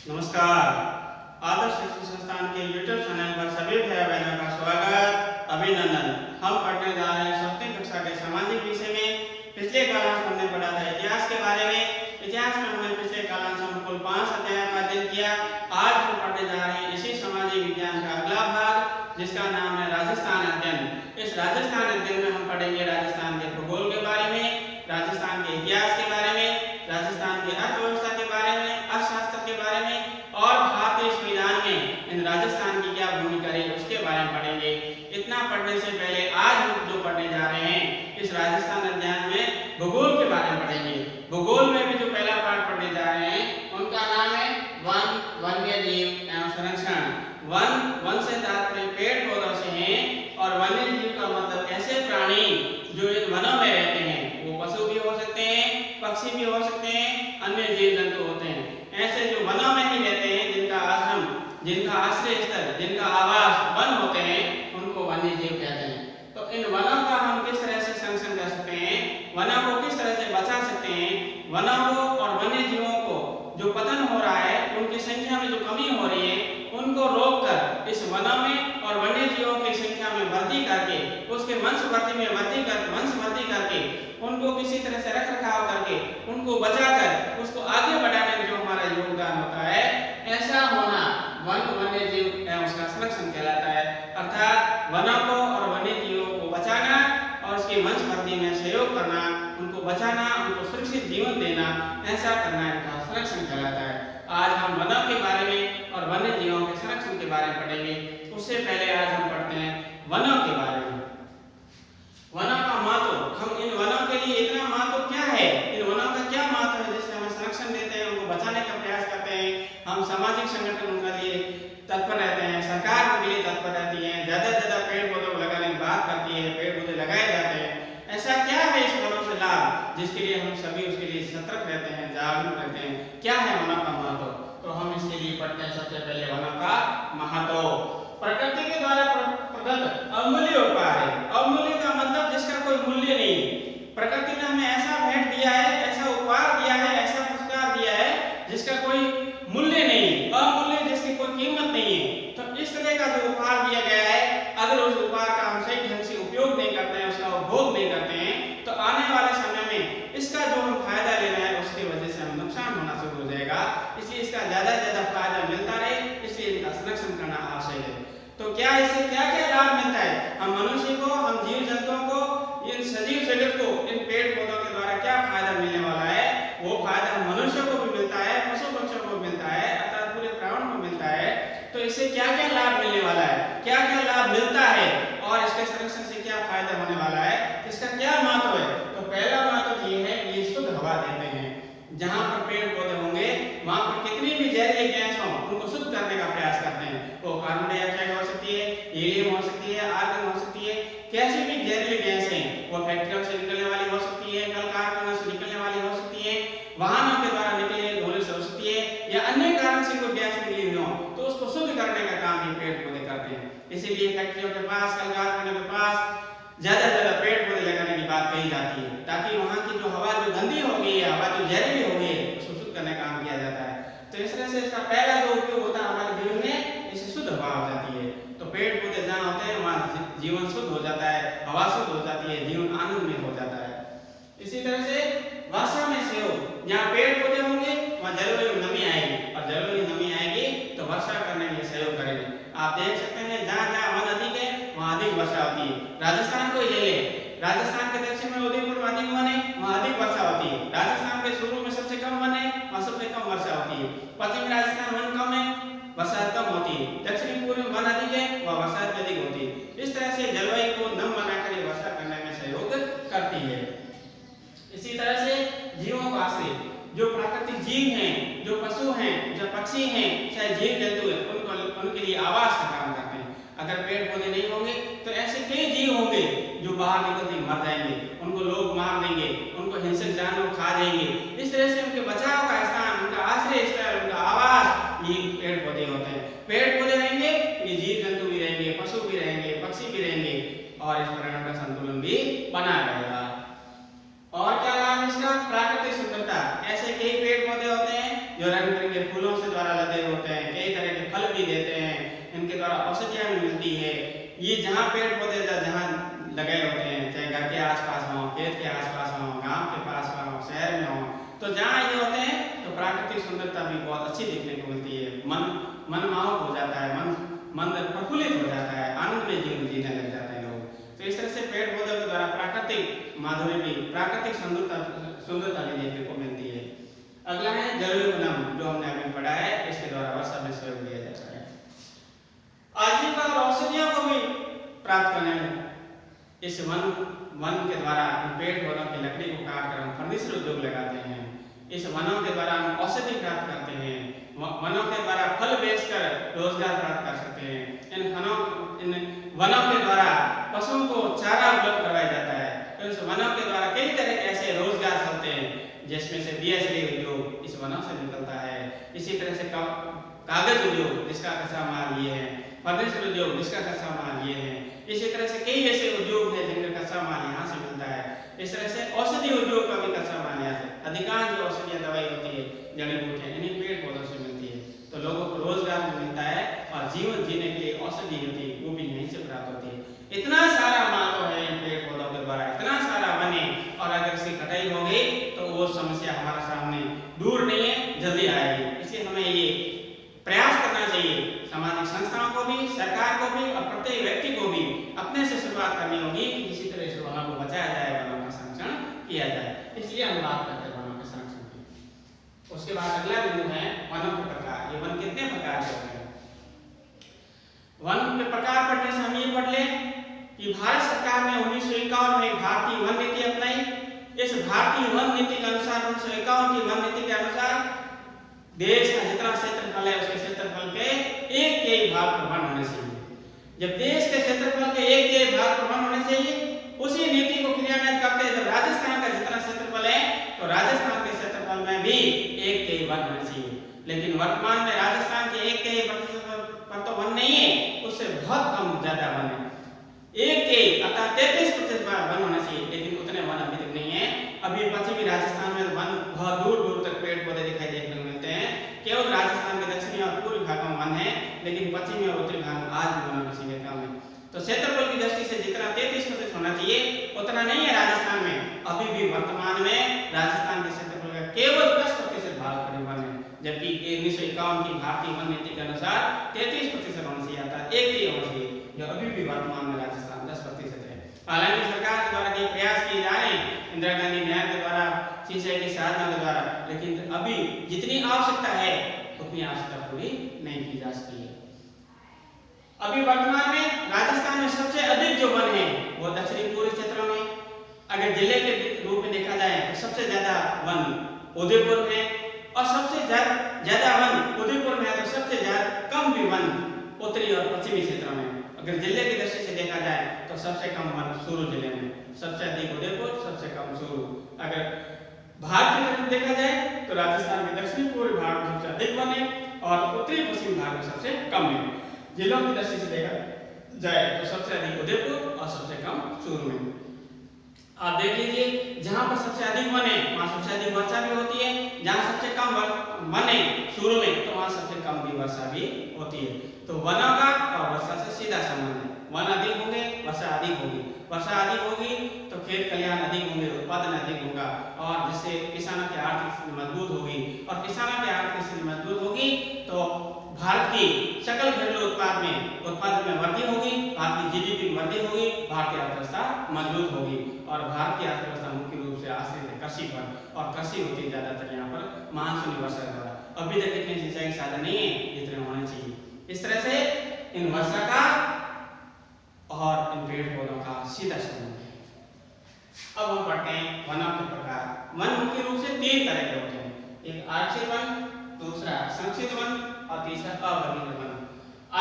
नमस्कार। आदर्श शिक्षण संस्थान के YouTube चैनल पर सभी भाई बहनों का स्वागत, अभिनंदन। हम पढ़ने जा रहे हैं 7वीं कक्षा के सामाजिक विषय में। पिछले कालांश हमने पढ़ा था इतिहास के बारे में। इतिहास में हमने पिछले कालांश में कुल 5 अध्यायों का अध्ययन किया। आज हम पढ़ने जा रहे हैं इसी सामाजिक विज्ञान का अगला भाग, जिसका नाम है राजस्थान अध्ययन। इस राजस्थान अध्ययन में हम पढ़ेंगे राजस्थान के भूगोल के बारे में, राजस्थान के इतिहास के बारे में, राजस्थान की अर्थव्यवस्था के बारे में, अर्थशास्त्र के बारे में और भारतीय संविधान में इन राजस्थान की क्या भूमिका रही उसके बारे में पढ़ेंगे। इतना पढ़ने से पहले आज हम जो पढ़ने जा रहे हैं इस राजस्थान अध्ययन में भूगोल के बारे में पढ़ेंगे। भूगोल में भी जो पहला पाठ पढ़ने जा रहे हैं उनका नाम है वन, वन्य जीव एवं संरक्षण। वन से तात्पर्य पेड़ पौधों से है और वन्य जीव का मतलब ऐसे प्राणी जो इन वनों में रहते हैं। वो पशु भी हो सकते हैं, पक्षी भी हो सकते हैं, अन्य जीव जंतु होते हैं। ऐसे जो वनों में ही रहते हैं, जिनका आश्रम, जिनका आश्रय स्थल, जिनका आवास वन होते हैं, उनको वन्य जीव कहते हैं। तो इन वनों का हम किस तरह से संरक्षण कर सकते हैं, वनों को किस तरह से बचा सकते हैं, वनों को और वन्य जीवों को जो पतन हो रहा है, उनकी संख्या में जो कमी हो रही है, उनको रोककर इस वनों में और वन्य जीवों की संख्या में वृद्धि करके, उसके वंशवृद्धि में वृद्धि करके, उनको किसी तरह से रख रखाव करके, उनको बचाकर उसको आगे बढ़ाने में जो हमारा योगदान होता है, ऐसा होना वन्य जीव एवं उसका संरक्षण कहलाता है। अर्थात वनों को और वन्य जीवों को बचाना और उसकी वंशवृद्धि में सहयोग करना, उनको बचाना, उनको सुरक्षित जीवन देना, ऐसा करना इनका संरक्षण कहलाता है। आज हम वनों के बारे में और वन्य जीवों के संरक्षण के बारे में पढ़ेंगे। उससे पहले आज हम पढ़ते हैं वनों के बारे में। वनों का महत्व, हम इन वनों के लिए इतना महत्व क्या है, इन वनों का क्या महत्व है जिससे हम संरक्षण देते हैं, उनको बचाने का प्रयास करते हैं। हम सामाजिक संगठन के लिए तत्पर रहते हैं, सरकार उनके लिए तत्पर रहती है, ज्यादा से ज्यादा पेड़ पौधों को लगाने की बात करती है, पेड़ पौधे लगाए जाते हैं। ऐसा क्या है इस वनों से लाभ जिसके लिए हम सभी उसके लिए सतर्क रहते हैं, जागरूक रहते हैं? क्या है वनों का महत्व? तो हम इसके लिए पढ़ते हैं सबसे पहले वनों का महत्व। प्रकृति के द्वारा प्रदत्त अमूल्य उपहार है। अमूल्य का मतलब जिसका कोई मूल्य नहीं। प्रकृति ने हमें ऐसा भेंट दिया है, ऐसा उपहार दिया है, ऐसा पुरस्कार दिया है जिसका कोई मूल्य नहीं, अमूल्य, जिसकी कोई कीमत नहीं है। तो इस तरह का जो उपहार दिया गया है, अगर उस उपहार का हम सही ढंग से उपयोग नहीं करते हैं, उसका उपभोग नहीं करते हैं, तो आने वाले समय में इसका जो हम फायदा ले रहे हैं उसकी वजह से हमें नुकसान होना शुरू हो जाएगा। इसलिए इसका ज्यादा से ज्यादा फायदा मिलता रहे, इसलिए इनका संरक्षण करना आवश्यक है। तो क्या इससे क्या क्या लाभ मिलता है हम मनुष्य को, हम जीव जंतुओं को, इन सजीव जगत को, इन पेड़ पौधों के द्वारा क्या फायदा मिलने वाला है? वो फायदा मनुष्य को भी मिलता है, पशु पक्षियों को मिलता है, अर्थात पूरे प्राणियों को मिलता है। तो इससे क्या क्या लाभ मिलने वाला है, क्या क्या लाभ मिलता है और इसके संरक्षण से क्या फायदा होने वाला है, इसका क्या महत्व है? तो पहला महत्व ये है कि ये शुद्ध हवा देते हैं। जहाँ पर पेड़ पौधे होंगे वहाँ पर कितनी भी जहरीली गैस हो, उनको शुद्ध करने का प्रयास करते हैं। वो कार्बन डाइऑक्साइड हो सकती है, हीलियम हो सकती है, आर्गन हो सकती है, कैसी भी जहरीली गैस है, वो फैक्ट्रियों से निकलने वाली हो सकती है, कल कारखानों से निकलने वाली हो सकती है, वाहनों के द्वारा निकले धुएं से हो सकती है, या अन्य कारण से कोई गैस निकली हुई हो, तो उसको शुद्ध करने का काम ये पेड़ पौधे करते हैं। इसीलिए फैक्ट्रियों के पास, कल कारखानों के पास ज्यादा से ज्यादा पेड़ पौधे लगाने की बात कही जाती है, ताकि वहाँ की जो हवा जो गंदी हो गई है, हवा जो जहरीली हो गई है, उसको शुद्ध करने का काम किया जाता है। तो इस तरह से इसका पहला जो उपयोग होता है हमारे जीवन में, इससे शुद्ध हवा हो जाती है। तो पेड़ पौधे जहाँ होते हैं वहाँ जीवन शुद्ध हो जाता है, हवा शुद्ध हो जाती है, जीवन आनंदमय हो जाता है। इसी तरह से वर्षा में सहयोग, जहाँ पेड़ पौधे होंगे वहाँ जलवायु में नमी आएगी, और जलवायु में नमी आएगी तो वर्षा करने में सहयोग करेंगे। आप देख सकते हैं जहाँ जहाँ वन अधिक है वहाँ अधिक वर्षा होती है। राजस्थान को ले लें, राजस्थान के दक्षिण में उदयपुर में अधिक वन है, वहाँ अधिक वर्षा होती है। राजस्थान के शुरू में सबसे कम वन है, वहाँ सबसे कम वर्षा होती है। पश्चिमी राजस्थान वन कम है, वर्षा कम होती है। दक्षिणी पूर्व में वन अधिक है, वहाँ वर्षा अधिक होती है। इस तरह से जलवायु को नम बनाकर वर्षा करने में सहयोग करती है। इसी तरह से जीवों का आश्रय, जो प्राकृतिक जीव हैं, जो पशु हैं, जो पक्षी हैं, चाहे जीव जंतु हैं, उनके लिए आवास का काम करते हैं। अगर पेड़ पौधे नहीं होंगे तो ऐसे कई जीव होंगे जो बाहर निकलते मर जाएंगे, उनको लोग मार देंगे, उनको हिंसक जानवर खा जाएंगे। इस तरह से उनके बचाव का स्थान, उनका आश्रय स्थल, उनका आवास ये पेड़ पौधे होते हैं। पेड़ पौधे रहेंगे, ये जीव जंतु भी रहेंगे, पशु भी रहेंगे, पक्षी भी रहेंगे, और इस पर्यावरण का संतुलन भी बना रहेगा। और क्या नाम है इसका? प्राकृतिक सुंदरता। ऐसे कई पेड़ पौधे होते हैं जो रंग बिरंगे फूलों से द्वारा लदे होते हैं, कई तरह के फल भी देते हैं, इनके द्वारा औषधियाँ भी मिलती है। ये जहाँ पेड़ पौधे जहाँ लगे होते हैं, चाहे घर के आसपास हों, खेत के आसपास हों, गांव के पास हों, शहर में हों, तो जहाँ ये होते हैं तो प्राकृतिक सुंदरता भी बहुत अच्छी देखने को मिलती है। मन मोहक हो जाता है, मन प्रफुल्लित हो जाता है, आनंद में जीवन जीने लग जाते हैं लोग। तो इस तरह से पेड़ पौधों के द्वारा प्राकृतिक माधुर्य भी, प्राकृतिक सुंदरता भी देखने को मिलती है। अगला है जलवायु वनम, जो हमने अभी पढ़ा है, इसके द्वारा वर्षा में सहयोग दिया जाता है। आजीविका और औषधियों को भी प्राप्त करने इस वन के द्वारा पेड़ पौधों की लकड़ी को काट कर हम फर्नीचर उद्योग लगाते हैं। इस वनों के द्वारा हम औषधि प्राप्त करते हैं, वनों के द्वारा फल बेचकर रोजगार प्राप्त कर सकते हैं। इन वनों के द्वारा पशुओं को चारा उपलब्ध करवाया जाता है। इस वनों के द्वारा कई तरह के ऐसे रोजगार चलते हैं, जिसमें से बीएसडी उद्योग इस वनों से निकलता है। इसी तरह से कागज उद्योग जिसका कच्चा माल ये है, फर्नीचर उद्योग जिसका कच्चा माल ये है। इसी तरह से कई ऐसे उद्योग हैं जिनका कच्चा माल यहाँ से मिलता है। इस तरह से औषधि उद्योग का भी कच्चा माल यहाँ से, अधिकांश जो औषधीय दवाई होती है, जड़ी बूटियाँ इन्हीं पेड़ पौधों से मिलती है। तो लोगों को रोजगार भी मिलता है और जीवन जीने के लिए औषधि होती है, वो भी यहीं से प्राप्त होती है। इतना सारा महत्व है इन पेड़ पौधों के द्वारा, इतना सारा बने, और अगर इसकी कटाई हो गई तो वो समस्या हमारे सामने दूर नहीं है, जल्दी आएगी। इसलिए हमें ये प्रयास करना चाहिए, सामाजिक संस्थाओं को भी, सरकार को भी और प्रत्येक व्यक्ति को भी अपने से शुरुआत करनी होगी कि किसी तरह से वनों को बचाया जाए, वनों का संरक्षण किया जाए। इसलिए हम बात करते हैं वनों के संरक्षण की। उसके बाद अगला बिंदु है वनों के प्रकार। ये वन कितने प्रकार के होते हैं? वन के प्रकार पढ़ने से हम ये पढ़ लें कि भारत सरकार ने 1951 में भारतीय वन नीति अपनाई। इस भारतीय वन नीति के अनुसार 1951 की वन नीति के अनुसार देश का जितना क्षेत्रफल है उसके क्षेत्रफल के एक के भाग पर वन होने चाहिए। जब देश के क्षेत्रफल के एक के भाग पर वन होने चाहिए, उसी नीति को क्रियान्वित करते हैं। जब राजस्थान का जितना क्षेत्रफल है तो राजस्थान के क्षेत्रफल में भी एक के वन होने चाहिए। लेकिन वर्तमान में राजस्थान के एक के पर तो वन नहीं है, उससे बहुत कम ज्यादा वन है। एक के अर्थात 33% वन होना चाहिए, लेकिन उतने वन अभी तक नहीं है। अभी पश्चिमी राजस्थान में वन बहुत दूर दूर तक पेड़ पौधे दिखाई देखने को मिलते हैं। केवल राजस्थान के दक्षिणी और पूर्वी भागों में वन है, लेकिन पश्चिमी और उत्तरी भाग में आज भी वनों की संख्या कम है। तो क्षेत्रफल की दृष्टि से जितना 33% होना चाहिए उतना नहीं है राजस्थान में। अभी भी वर्तमान में राजस्थान के क्षेत्रफल का केवल 10% भाग परिवहन है, जबकि 1951 की भारतीय वन नीति के अनुसार 33% होना चाहिए, अर्थात एक ही होना चाहिए, जो अभी भी वर्तमान में राजस्थान 10% है। हालांकि सरकार के द्वारा कई प्रयास किए जा रहे हैं, इंदिरा गांधी नहर के द्वारा, सिंचाई की साधनों के द्वारा, लेकिन अभी जितनी आवश्यकता है उतनी आवश्यकता पूरी नहीं की जा सकी है। अभी वर्तमान में राजस्थान में सबसे अधिक जो वन है वो दक्षिणी पूर्वी क्षेत्रों में। अगर जिले के रूप में देखा जाए तो सबसे ज्यादा वन उदयपुर में, और सबसे ज्यादा वन उदयपुर में है तो सबसे ज्यादा कम भी वन उत्तरी और पश्चिमी क्षेत्रों में। अगर जिले की दृष्टि से देखा जाए तो सबसे कम वन चूरू जिले में, सबसे अधिक उदयपुर, सबसे कम चूरू। अगर भाग की तरफ देखा जाए तो राजस्थान के दक्षिणी पूर्वी भाग में सबसे अधिक वन है और उत्तरी पश्चिमी भाग में सबसे कम है। जिलों की दृष्टि से देखा जाए तो सबसे अधिक उदयपुर और सबसे कम चूरू में। आप देख लीजिए, जहां पर सबसे अधिक वन है वहां सबसे अधिक वर्षा भी होती है, जहां सबसे कम वन है चूरू में तो वहां सबसे कम भी वर्षा भी होती है। तो वनों का और वर्षा से सीधा संबंध है। वन अधिक होंगे, वर्षा अधिक होगी, वर्षा अधिक होगी तो खेत खलिहान अधिक होंगे, उत्पादन अधिक होगा, और जिससे किसानों की आर्थिक स्थिति मजबूत होगी, और किसानों की आर्थिक स्थिति मजबूत होगी तो भारत की सकल घरेलू उत्पादन में वृद्धि होगी, भारत की जीडीपी में वृद्धि होगी, भारत की अर्थव्यवस्था मजबूत होगी। और भारत की अर्थव्यवस्था मुख्य रूप से आश्रित है कृषि पर, और कृषि होती है ज्यादातर यहाँ पर मानसूनी वर्षा द्वारा। अभी तक इतने सिंचाई के साधन नहीं है जितने होने चाहिए। इस तरह से इन वर्षा का और इन पेड़ पौधों का सीधा संबंध है। अब हम पढ़ते हैं वनों के प्रकार। वन मुख्य रूप से 3 तरह के होते हैं, एक आरक्षित वन, दूसरा संरक्षित वन और तीसरा अवर्गीकृत वन।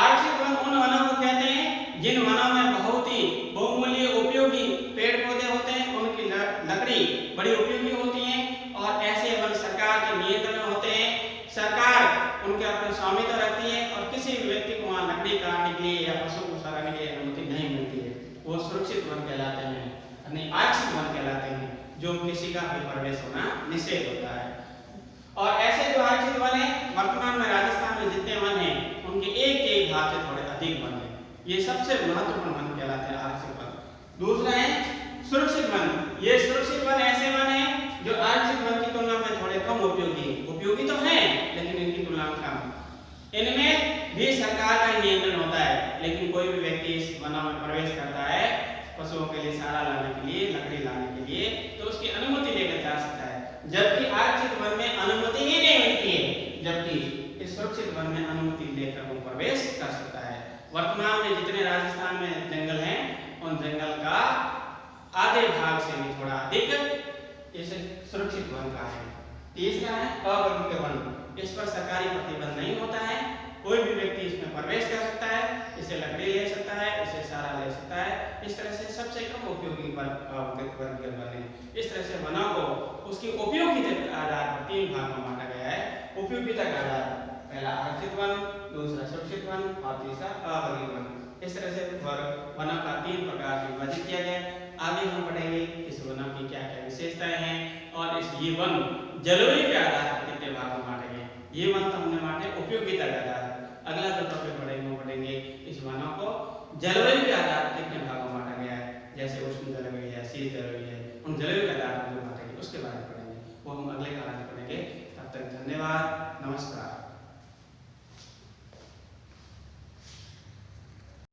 आरक्षित वन उन वनों को कहते हैं जिन वनों में बहुत ही बहुमूल्य उपयोगी पेड़ पौधे होते हैं, उनकी लकड़ी बड़ी उपयोगी होती है, और ऐसे वन सरकार के नियंत्रण में होते हैं। सरकार उनके अपने स्वामित्व रखती है और किसी भी व्यक्ति को वहां लकड़ी काटने के लिए या पशु को सराहने के लिए अनुमति नहीं मिलती है। वो सुरक्षित वन कहलाते हैं, यानी आरक्षित वन कहलाते हैं, जो किसी का भी प्रवेश होना निषेध होता है। और ऐसे जो आरक्षित वन वन है, वर्तमान में राजस्थान में जितने वन हैं उनके एक भाग से थोड़े अधिक वन है। ये सबसे महत्वपूर्ण वन कहलाते हैं आरक्षित वन। दूसरा है सुरक्षित वन। ये सुरक्षित वन ऐसे वन है जो आरक्षित वन की तुलना में थोड़े कम उपयोगी तो हैं लेकिन इनकी तुलना में कम। इनमें भी सरकार का नियंत्रण होता है, लेकिन कोई भी व्यक्ति इस वनों में प्रवेश करता है पशुओं के लिए चारा लाने के लिए, लकड़ी लाने के लिए, तो उसकी अनुमति लेकर जा सकता है। जबकि आरक्षित वन में अनुमति ही नहीं मिलती है, जबकि इस सुरक्षित वन में अनुमति लेकर वो प्रवेश कर सकता है। वर्तमान में जितने राजस्थान में जंगल हैं उन जंगल का आधे भाग से भी थोड़ा अधिक इस सुरक्षित वन का है। तीसरा है अवर्गीय वन। इस पर सरकारी प्रतिबंध नहीं होता है, कोई भी व्यक्ति इसमें प्रवेश कर सकता है, इसे लकड़ी ले सकता है, इसे चारा ले सकता है। इस तरह से सबसे कम उपयोगी वर्गीय वन है। इस तरह से वनों को उसकी उपयोगिता के आधार पर तीन भाग में बांटा गया है। उपयोगिता का आधार पहला आरक्षित वन, दूसरा सुरक्षित वन और तीसरा अवर्गीय वन। इस तरह से वनों का तीन प्रकार से विभाजित किया गया। आगे हम पढ़ेंगे इस वनों की क्या क्या विशेषताएं हैं और ये वन जलवायु के आधार पर कितने भागों में बांटे गए। ये वन तो हमने बांटे उपयोगिता के आधार पर। अगला जो टॉपिक पढ़ेंगे इस वनों को जलवायु के आधार पर कितने भागों में बांटा गया है, जैसे उष्ण जलवायु है, शीत जलवायु है, उन जलवायु के आधार पर जो बांटे गए उसके बारे में पढ़ेंगे। वो हम अगले क्लास में पढ़ेंगे। तब तक धन्यवाद, नमस्कार।